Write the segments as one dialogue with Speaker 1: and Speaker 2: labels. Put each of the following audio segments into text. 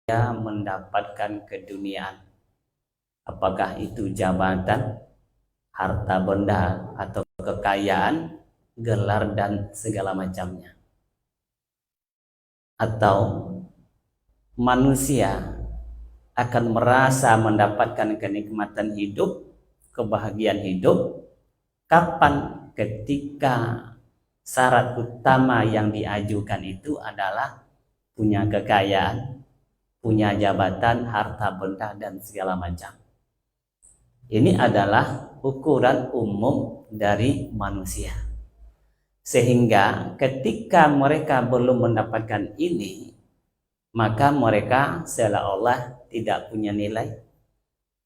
Speaker 1: dia mendapatkan keduniaan, apakah itu jabatan, harta benda, atau kekayaan, gelar dan segala macamnya. Atau manusia akan merasa mendapatkan kenikmatan hidup, kebahagiaan hidup, kapan? Ketika syarat utama yang diajukan itu adalah punya kekayaan, punya jabatan, harta benda, dan segala macam. Ini adalah ukuran umum dari manusia. Sehingga ketika mereka belum mendapatkan ini, maka mereka seolah-olah tidak punya nilai,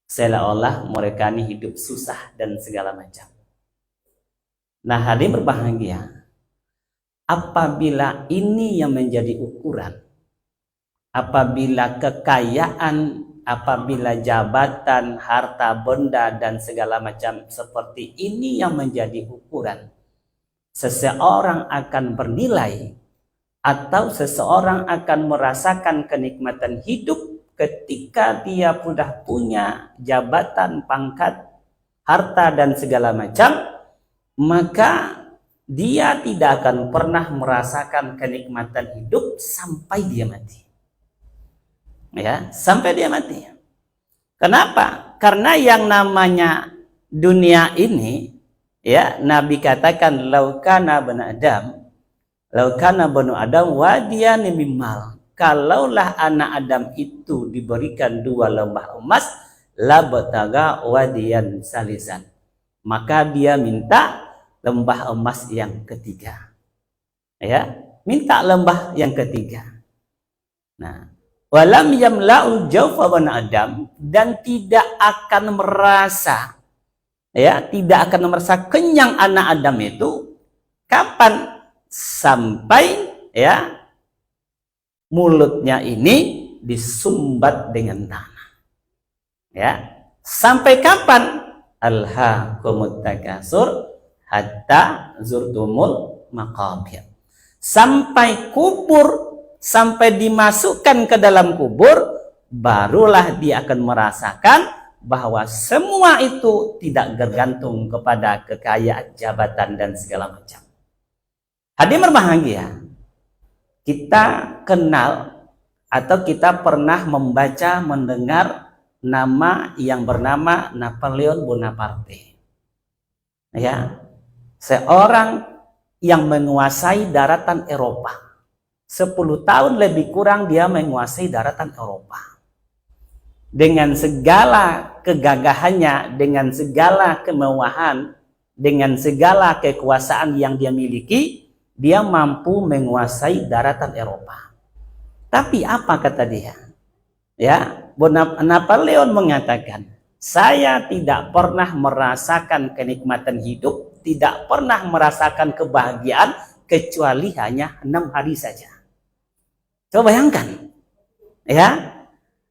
Speaker 1: seolah-olah mereka ini hidup susah dan segala macam. Nah, hadirin berbahagia, apabila ini yang menjadi ukuran, apabila kekayaan, apabila jabatan, harta benda, dan segala macam seperti ini yang menjadi ukuran, seseorang akan bernilai atau seseorang akan merasakan kenikmatan hidup ketika dia sudah punya jabatan, pangkat, harta, dan segala macam, maka dia tidak akan pernah merasakan kenikmatan hidup sampai dia mati. Ya, sampai dia mati. Kenapa? Karena yang namanya dunia ini, ya, Nabi katakan laukana banu Adam wadiyan mimmal. Kalaulah anak Adam itu diberikan 2 lembah emas, labtaga wadiyan salisan. Maka dia minta lembah emas yang ketiga. Ya, minta lembah yang ketiga. Nah, walam yamla'u jawfa bani Adam, dan tidak akan merasa, ya, tidak akan merasa kenyang anak Adam itu kapan? Sampai, ya, mulutnya ini disumbat dengan tanah. Ya, sampai kapan? Alhaakumut takasur hatta zurtumul maqabir. Sampai kubur, sampai dimasukkan ke dalam kubur, barulah dia akan merasakan bahwa semua itu tidak bergantung kepada kekayaan, jabatan, dan segala macam. Hadirin berbahagia, kita kenal atau kita pernah membaca, mendengar nama yang bernama Napoleon Bonaparte. Ya, seorang yang menguasai daratan Eropa. 10 tahun lebih kurang dia menguasai daratan Eropa. Dengan segala kegagahannya, dengan segala kemewahan, dengan segala kekuasaan yang dia miliki, dia mampu menguasai daratan Eropa. Tapi apa kata dia? Ya, Napoleon mengatakan, saya tidak pernah merasakan kenikmatan hidup, tidak pernah merasakan kebahagiaan kecuali hanya 6 hari saja. Coba bayangkan, ya,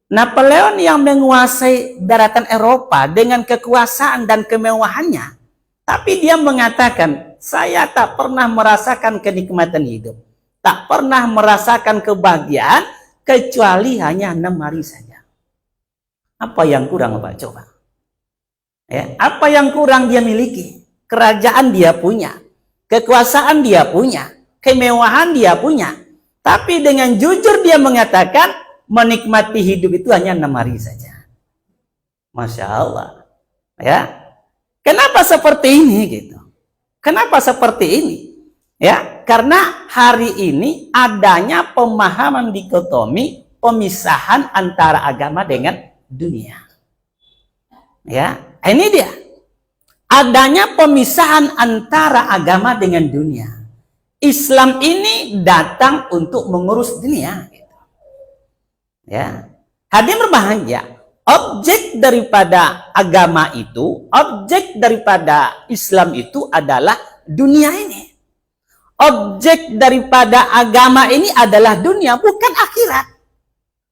Speaker 1: Napoleon yang menguasai daratan Eropa dengan kekuasaan dan kemewahannya, tapi dia mengatakan, saya tak pernah merasakan kenikmatan hidup, tak pernah merasakan kebahagiaan kecuali hanya 6 hari saja. Apa yang kurang, Pak? Coba. Ya, apa yang kurang dia miliki? Kerajaan dia punya, kekuasaan dia punya, kemewahan dia punya. Tapi dengan jujur dia mengatakan menikmati hidup itu hanya 6 hari saja. Masya Allah. Ya, kenapa seperti ini gitu? Kenapa seperti ini? Ya, karena hari ini adanya pemahaman dikotomi, pemisahan antara agama dengan dunia. Ya, ini dia. Adanya pemisahan antara agama dengan dunia. Islam ini datang untuk mengurus dunia. Ya, hadirin berbahagia. Objek daripada agama itu, objek daripada Islam itu adalah dunia ini. Objek daripada agama ini adalah dunia, bukan akhirat.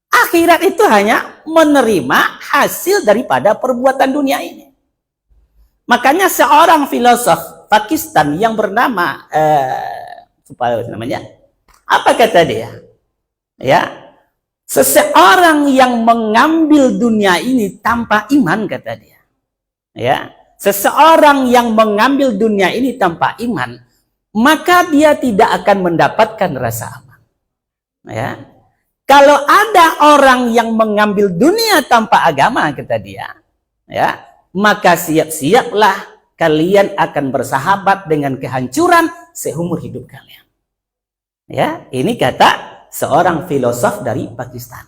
Speaker 1: Akhirat itu hanya menerima hasil daripada perbuatan dunia ini. Makanya seorang filosof Pakistan yang bernama apa kata dia? Ya, Seseorang yang mengambil dunia ini tanpa iman, kata dia. Ya, seseorang yang mengambil dunia ini tanpa iman, maka dia tidak akan mendapatkan rasa aman. Ya. Kalau ada orang yang mengambil dunia tanpa agama, kata dia, ya, maka siap-siaplah kalian akan bersahabat dengan kehancuran seumur hidup kalian. Ya, ini kata seorang filosof dari Pakistan.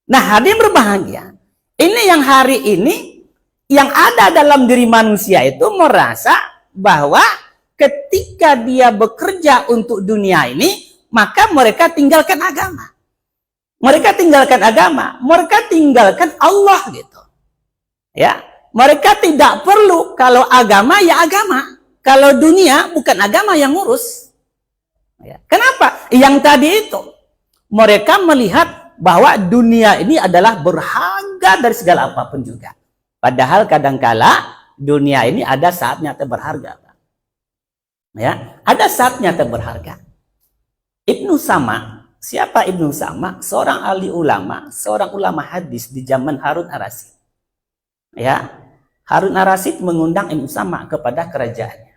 Speaker 1: Nah, hadirin berbahagia, ini yang hari ini yang ada dalam diri manusia itu merasa bahwa ketika dia bekerja untuk dunia ini, maka mereka tinggalkan agama. Mereka tinggalkan agama, mereka tinggalkan Allah gitu. Ya, mereka tidak perlu, kalau agama ya agama, kalau dunia bukan agama yang ngurus. Ya. Kenapa? Yang tadi itu mereka melihat bahwa dunia ini adalah berharga dari segala apapun juga. Padahal kadangkala dunia ini ada saatnya berharga. Ya, ada saatnya berharga. Ibnu Sama, siapa Ibnu Sama? Seorang ahli ulama, seorang ulama hadis di zaman Harun Ar-Rasyid. Ya, Harun Ar-Rasyid mengundang Ibnu Sama kepada kerajaannya.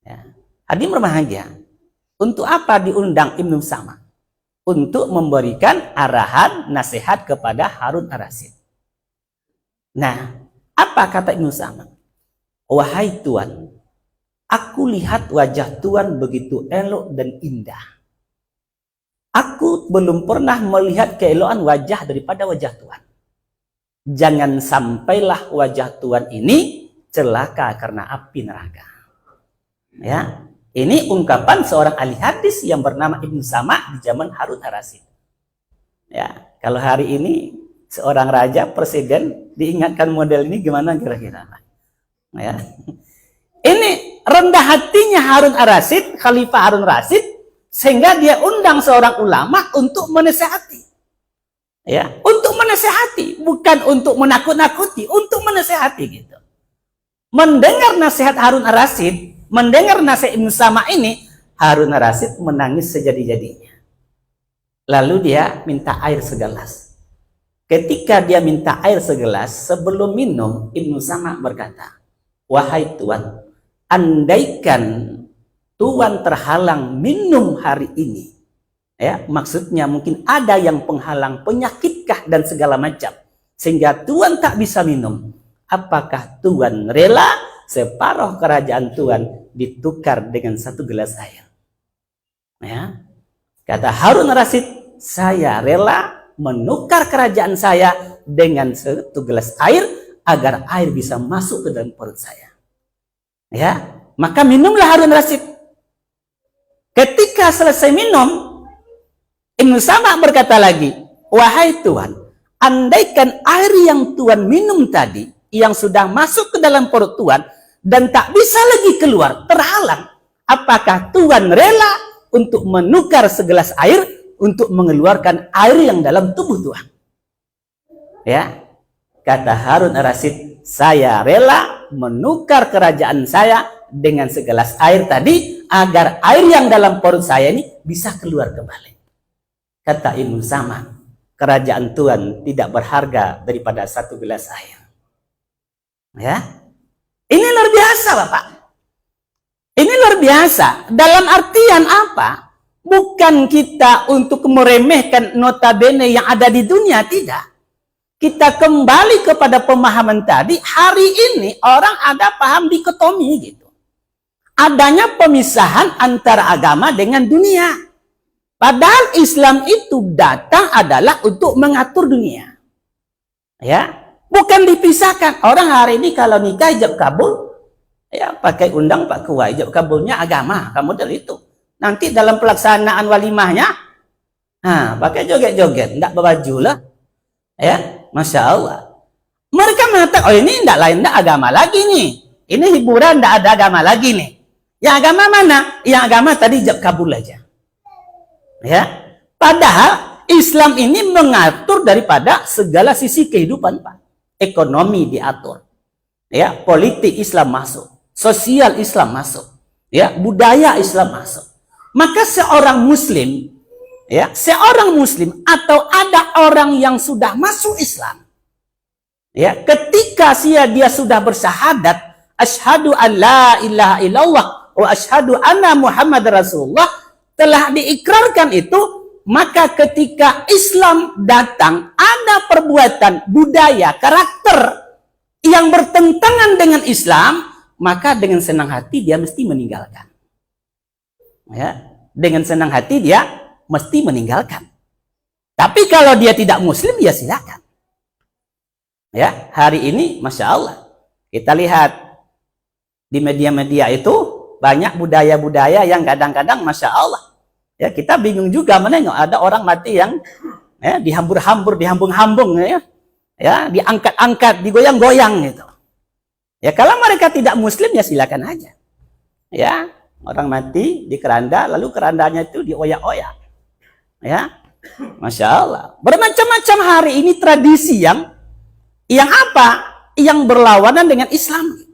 Speaker 1: Ya. Hadirin berbahagia, untuk apa diundang Ibnu Sama? Untuk memberikan arahan, nasihat kepada Harun Ar-Rasyid. Nah, apa kata Ibnu Sama? Wahai Tuan, aku lihat wajah Tuan begitu elok dan indah. Aku belum pernah melihat keelokan wajah daripada wajah Tuan. Jangan sampailah wajah Tuan ini celaka karena api neraka. Ya, ini ungkapan seorang ahli hadis yang bernama Ibnu Sama di zaman Harun Ar-Rasyid. Ya, kalau hari ini seorang raja, presiden diingatkan model ini gimana kira-kira? Ya. Ini rendah hatinya Harun Ar-Rasyid, Khalifah Harun Ar-Rasyid, sehingga dia undang seorang ulama untuk menasihati. Ya, untuk menasihati, bukan untuk menakut-nakuti, untuk menasihati gitu. Mendengar nasihat Harun Ar-Rasyid, mendengar nasihat Ibnu Sama ini, Harun Ar-Rasyid menangis sejadi-jadinya. Lalu dia minta air segelas. Ketika dia minta air segelas, sebelum minum, Ibnu Sama berkata, wahai Tuan, andaikan Tuan terhalang minum hari ini, ya, maksudnya mungkin ada yang penghalang, penyakitkah dan segala macam, sehingga Tuan tak bisa minum, apakah Tuan rela separuh kerajaan Tuan ditukar dengan satu gelas air? Ya, kata Harun Ar-Rasyid, saya rela menukar kerajaan saya dengan satu gelas air agar air bisa masuk ke dalam perut saya. Ya, maka minumlah Harun Ar-Rasyid. Ketika selesai minum, Ibnu Sama berkata lagi, wahai Tuan, andaikan air yang Tuan minum tadi, yang sudah masuk ke dalam perut Tuan, dan tak bisa lagi keluar, terhalang, apakah Tuan rela untuk menukar segelas air, untuk mengeluarkan air yang dalam tubuh Tuan? Ya, kata Harun Ar-Rasyid, saya rela menukar kerajaan saya dengan segelas air tadi, agar air yang dalam perut saya ini bisa keluar kembali. Kata Ibnu Sama, kerajaan Tuan tidak berharga daripada satu gelas air. Ya, ini luar biasa Bapak. Ini luar biasa. Dalam artian apa? Bukan kita untuk meremehkan notabene yang ada di dunia, tidak. Kita kembali kepada pemahaman tadi. Hari ini orang ada paham dikotomi gitu. Adanya pemisahan antara agama dengan dunia. Padahal Islam itu datang adalah untuk mengatur dunia. Ya, bukan dipisahkan. Orang hari ini kalau nikah ijab kabul, ya pakai undang Pak Ketua, ijab kabulnya agama, kamu model itu. Nanti dalam pelaksanaan walimahnya, nah, pakai joget-joget, enggak berbaju lah. Ya, Masya Allah. Mereka mengatakan, oh ini enggak lain, enggak agama lagi nih. Ini hiburan, enggak ada agama lagi nih. Yang agama mana? Yang agama tadi ijab kabul aja. Ya, padahal Islam ini mengatur daripada segala sisi kehidupan, Pak. Ekonomi diatur. Ya, politik Islam masuk, sosial Islam masuk. Ya, budaya Islam masuk. Maka seorang muslim ya, seorang muslim atau ada orang yang sudah masuk Islam, ya, ketika dia sudah bersyahadat asyhadu an la ilaha illallah wa asyhadu anna Muhammad Rasulullah, telah diikrarkan itu, maka ketika Islam datang ada perbuatan, budaya, karakter yang bertentangan dengan Islam, maka dengan senang hati dia mesti meninggalkan. Ya, dengan senang hati dia mesti meninggalkan. Tapi kalau dia tidak muslim, ya silakan. Ya, hari ini Masya Allah kita lihat di media-media itu banyak budaya-budaya yang kadang-kadang Masya Allah, ya, kita bingung juga menengok ada orang mati yang ya, dihambur-hambur, dihambung-hambung, ya, diangkat-angkat, digoyang-goyang gitu. Ya, kalau mereka tidak muslim ya silakan aja. Ya, orang mati di keranda, lalu kerandanya itu dioyak-oyak. Ya, Masya Allah. Bermacam-macam hari ini tradisi yang apa? Yang berlawanan dengan Islam.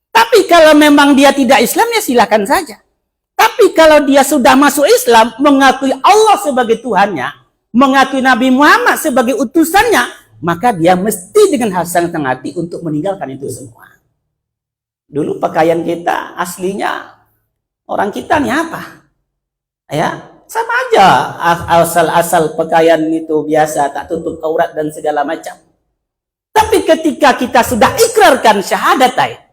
Speaker 1: Tapi kalau memang dia tidak Islam ya silakan saja. Tapi kalau dia sudah masuk Islam, mengakui Allah sebagai Tuhannya, mengakui Nabi Muhammad sebagai utusannya, maka dia mesti dengan senang hati untuk meninggalkan itu semua. Dulu pakaian kita aslinya orang kita nih apa? Ya, sama aja asal-asal pakaian itu biasa, tak tutup aurat dan segala macam. Tapi ketika kita sudah ikrarkan syahadatain,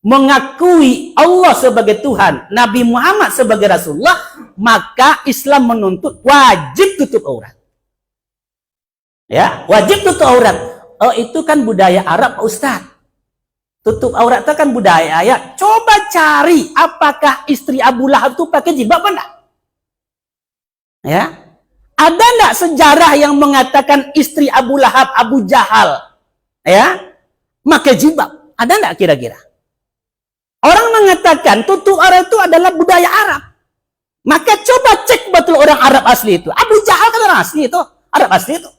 Speaker 1: mengakui Allah sebagai Tuhan, Nabi Muhammad sebagai Rasulullah, maka Islam menuntut wajib tutup aurat. Ya, wajib tutup aurat. Oh, itu kan budaya Arab, Pak Ustaz. Tutup aurat itu kan budaya ya. Coba cari apakah istri Abu Lahab itu pakai jilbab apa enggak? Ya. Ada enggak sejarah yang mengatakan istri Abu Lahab, Abu Jahal, ya, pakai jilbab? Ada enggak kira-kira? Orang mengatakan tutup aurat itu adalah budaya Arab. Maka coba cek betul orang Arab asli itu. Abu Jahal kan orang asli itu, Arab asli itu.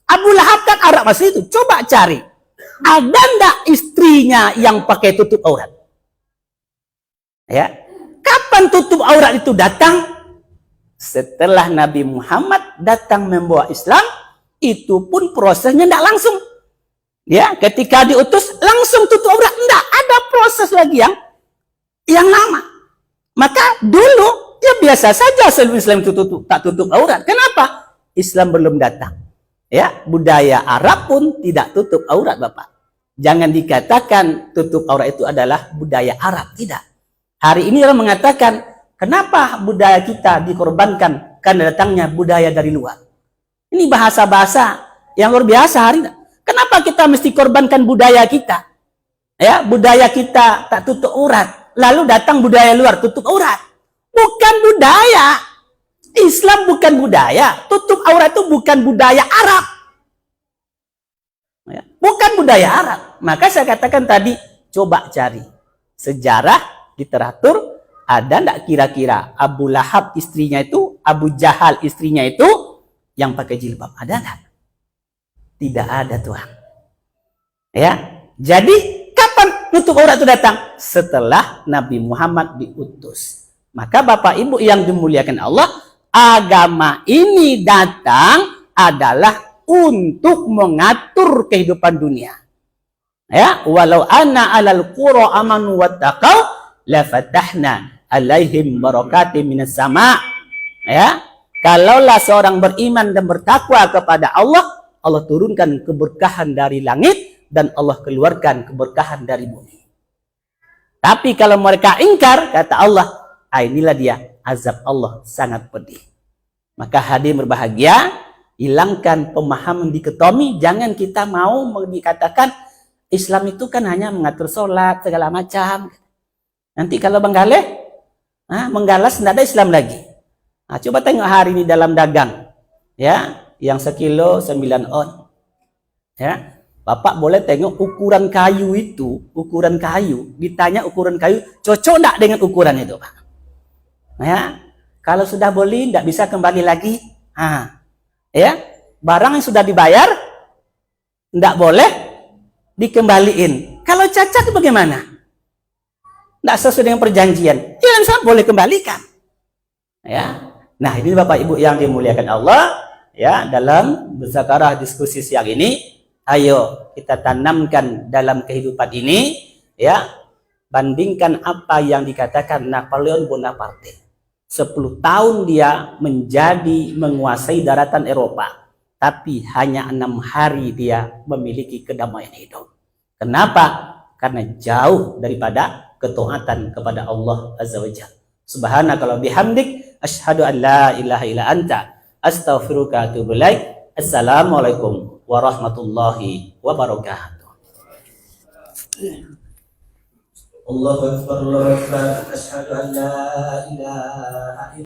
Speaker 1: Abu Lahab kan Arab asli itu. Coba cari. Ada enggak istrinya yang pakai tutup aurat? Ya. Kapan tutup aurat itu datang? Setelah Nabi Muhammad datang membawa Islam, itu pun prosesnya enggak langsung. Ya, ketika diutus langsung tutup aurat, enggak, ada proses lagi yang lama. Maka dulu ya biasa saja sebelum Islam itu tak tutup aurat. Kenapa? Islam belum datang. Ya, budaya Arab pun tidak tutup aurat, Bapak. Jangan dikatakan tutup aurat itu adalah budaya Arab, tidak. Hari ini orang mengatakan, kenapa budaya kita dikorbankan karena datangnya budaya dari luar? Ini bahasa-bahasa yang luar biasa hari ini. Kenapa kita mesti korbankan budaya kita? Ya, budaya kita tak tutup aurat, lalu datang budaya luar tutup aurat. Bukan budaya. Islam bukan budaya. Tutup aurat itu bukan budaya Arab. Ya, bukan budaya Arab. Maka saya katakan tadi, coba cari sejarah, literatur, ada enggak kira-kira Abu Lahab istrinya itu, Abu Jahal istrinya itu yang pakai jilbab? Ada enggak? Tidak ada, Tuhan. Ya, jadi kapan tutup aurat itu datang? Setelah Nabi Muhammad diutus. Maka Bapak Ibu yang dimuliakan Allah, agama ini datang adalah untuk mengatur kehidupan dunia. Ya, walau anna alal qura amanu wattaqau la fatahna alaihim barakatim minas sama. Ya, kalaulah seorang beriman dan bertakwa kepada Allah, Allah turunkan keberkahan dari langit dan Allah keluarkan keberkahan dari bumi. Tapi kalau mereka ingkar, kata Allah, inilah dia azab Allah sangat pedih. Maka hadir berbahagia, hilangkan pemahaman dikotomi. Jangan kita mau dikatakan Islam itu kan hanya mengatur sholat segala macam. Nanti kalau menggalas tidak ada Islam lagi. Nah, coba tengok hari ini dalam dagang, ya, yang sekilo 9 on. Ya, Bapak boleh tengok ukuran kayu itu, ukuran kayu. Ditanya ukuran kayu cocok enggak dengan ukuran itu, Pak? Ya, kalau sudah beli tidak bisa kembali lagi. Ya, barang yang sudah dibayar tidak boleh dikembaliin. Kalau cacat bagaimana? Tidak sesuai dengan perjanjian, jangan sampai boleh kembalikan. Ya, Nah, ini Bapak Ibu yang dimuliakan Allah, ya, dalam muzakarah diskusi siang ini, ayo kita tanamkan dalam kehidupan ini, ya, bandingkan apa yang dikatakan Napoleon Bonaparte. 10 tahun dia menguasai daratan Eropa, tapi hanya 6 hari dia memiliki kedamaian hidup. Kenapa? Karena jauh daripada ketaatan kepada Allah Azza wa Jalla. Subhanaka wa bihamdik, asyhadu an la ilaha illa anta, astaghfiruka wa atubu ilaik. Assalamualaikum warahmatullahi wabarakatuh. Allahu akbar, Allahu akbar, asyhadu an la ilaha